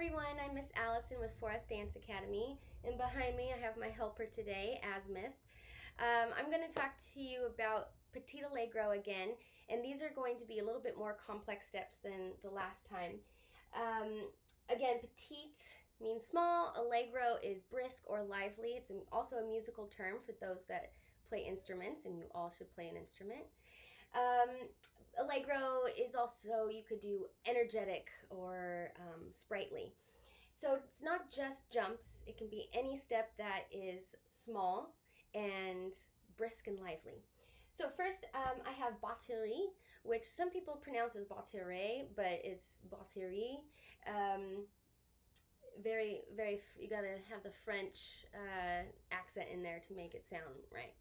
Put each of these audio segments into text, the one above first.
everyone, I'm Miss Allison with Forest Dance Academy, and behind me I have my helper today, Asmith. I'm going to talk to you about Petite Allegro again, and these are going to be a little bit more complex steps than the last time. Again, petite means small, allegro is brisk or lively. It's also a musical term for those that play instruments, and you all should play an instrument. Allegro is also, you could do energetic or sprightly. So it's not just jumps, it can be any step that is small and brisk and lively. So first I have batterie, which some people pronounce as batterie, but it's batterie. You gotta have the French accent in there to make it sound right.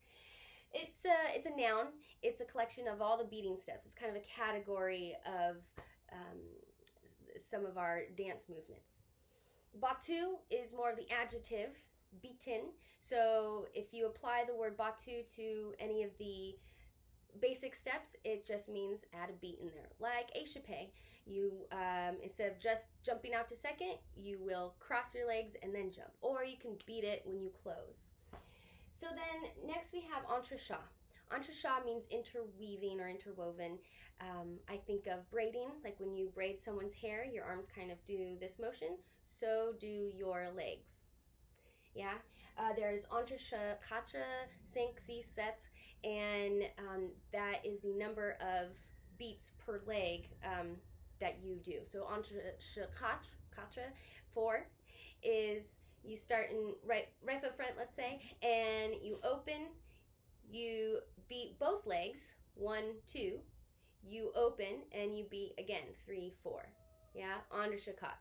It's a noun. It's a collection of all the beating steps. It's kind of a category of some of our dance movements. Battu is more of the adjective, beaten. So if you apply the word battu to any of the basic steps, it just means add a beat in there. Like échappé, you instead of just jumping out to second, you will cross your legs and then jump. Or you can beat it when you close. So then next we have entrechat. Entrechat means interweaving or interwoven. I think of braiding, like when you braid someone's hair, your arms kind of do this motion, so do your legs. Yeah, there's entrechat, 4, 5, 6, 7, and that is the number of beats per leg that you do. So entrechat 4 is you start in right foot front, let's say, and you open, you beat both legs, 1, 2, you open, and you beat again, 3, 4. Yeah, entrechat.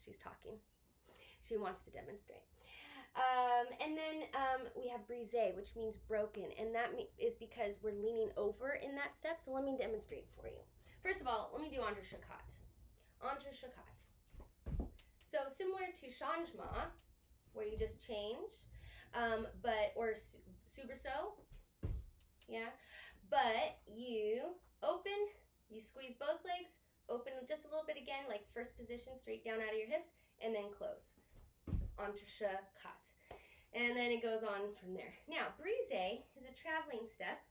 She's talking. She wants to demonstrate. And then we have brisé, which means broken, and that is because we're leaning over in that step. So let me demonstrate for you. First of all, let me do entrechat. Entrechat. So similar to changement, where you just change, or soubresaut, yeah, but you open, you squeeze both legs, open just a little bit again, like first position, straight down out of your hips, and then close. Entrechat. And then it goes on from there. Now, brisé is a traveling step,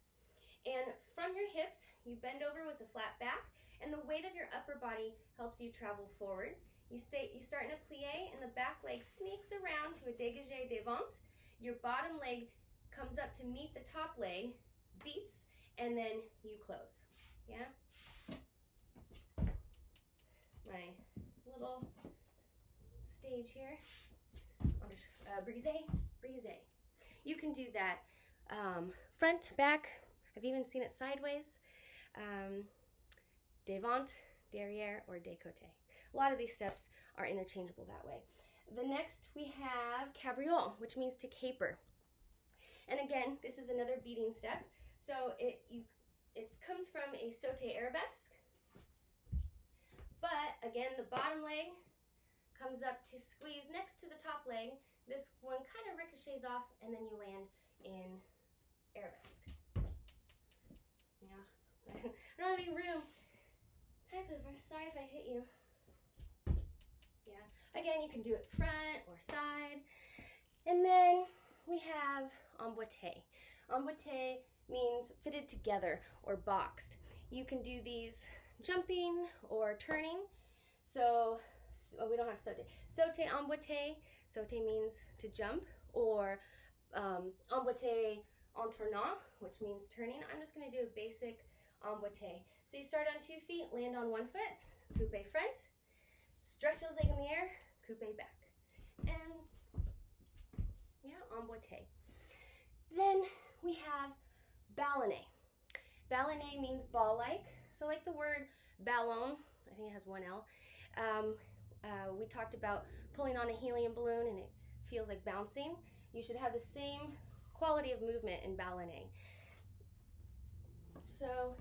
and from your hips, you bend over with a flat back, and the weight of your upper body helps you travel forward. You start in a plie, and the back leg sneaks around to a dégagé devant. Your bottom leg comes up to meet the top leg, beats, and then you close. Yeah? My little stage here. Brisé, brisé. You can do that front, back. I've even seen it sideways. Devant, derrière, or décoté. A lot of these steps are interchangeable that way. The next we have cabriole, which means to caper. And again, this is another beating step. So it comes from a sauté arabesque. But again, the bottom leg comes up to squeeze next to the top leg. This one kind of ricochets off, and then you land in arabesque. Yeah, I don't have any room. Hi, Pooper. Sorry if I hit you. Yeah. Again, you can do it front or side. And then we have emboîté. Emboîté means fitted together or boxed. You can do these jumping or turning. So we don't have sauté. Sauté emboîté. Sauté means to jump, or emboîté en tournant, which means turning. I'm just going to do a basic emboîté. So you start on 2 feet, land on 1 foot, coupe front, stretch those legs in the air, coupe back. And yeah, emboîté. Then we have ballonné. Ballonné means ball-like. So like the word ballon, I think it has 1 L. We talked about pulling on a helium balloon and it feels like bouncing. You should have the same quality of movement in ballonné. So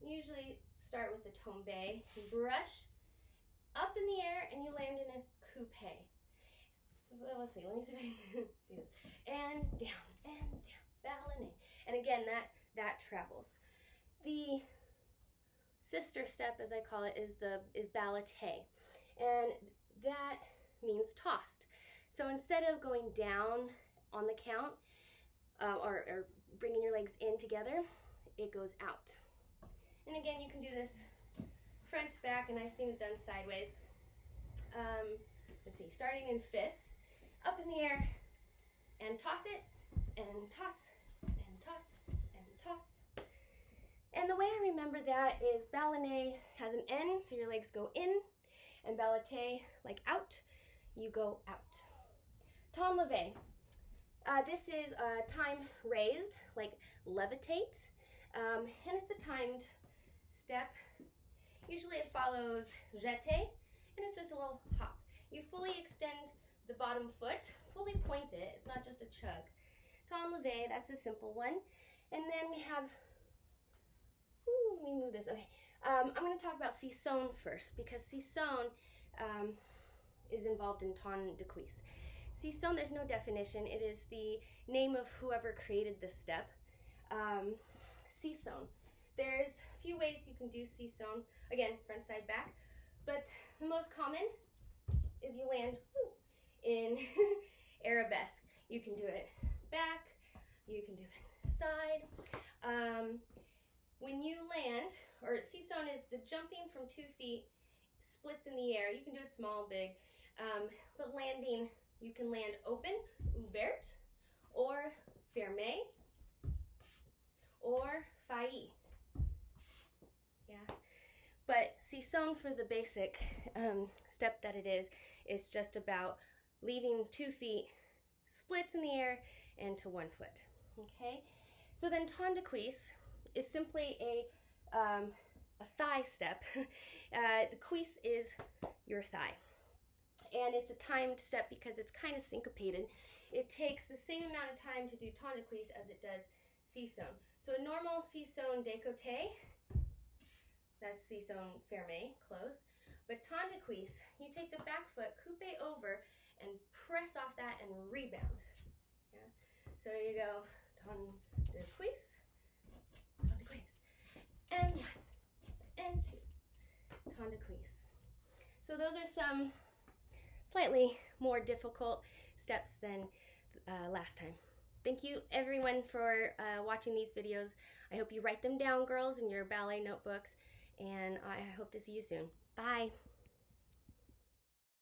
usually start with the tombé. You brush up in the air and you land in a coupe. So let's see, let me see if I can do it. And down, ballonné. And again, that travels. The sister step, as I call it, is Ballet, and that means tossed. So instead of going down on the count or bringing your legs in together, it goes out. And again, you can do this front, back, and I've seen it done sideways. Let's see, starting in fifth, up in the air, and toss it, and toss, and toss, and toss. And the way I remember that is ballet has an N, so your legs go in, and ballet, like out, you go out. Ton levé. This is time raised, like levitate, and it's a timed step. Usually it follows jeté, and it's just a little hop. You fully extend the bottom foot, fully point it. It's not just a chug. Ton levé, that's a simple one. And then we have, let me move this, okay. I'm going to talk about Sisson first, because Sisson is involved in ton de cuisse. Sisson, there's no definition. It is the name of whoever created this step. Sisson. There's a few ways you can do Sisson. Again, front, side, back. But the most common is you land in arabesque. You can do it back. You can do it side. When you land, or Sisson is the jumping from 2 feet, splits in the air. You can do it small, big. But landing, you can land open, ouverte, or fermé, or failli. Yeah. But Sisson, for the basic step that it is just about leaving 2 feet, splits in the air, and to 1 foot. Okay? So then ton de cuisse is simply a thigh step. The cuisse is your thigh. And it's a timed step because it's kind of syncopated. It takes the same amount of time to do ton de cuisse as it does Sisson. So a normal Sisson décolleté, that's Sisson fermé, closed. But ton de cuisse, you take the back foot, coupe over, and press off that and rebound. Yeah? So you go ton de cuisse, and 1, and 2, ton de cuisse. So those are some slightly more difficult steps than last time. Thank you everyone for watching these videos. I hope you write them down, girls, in your ballet notebooks, and I hope to see you soon. Bye.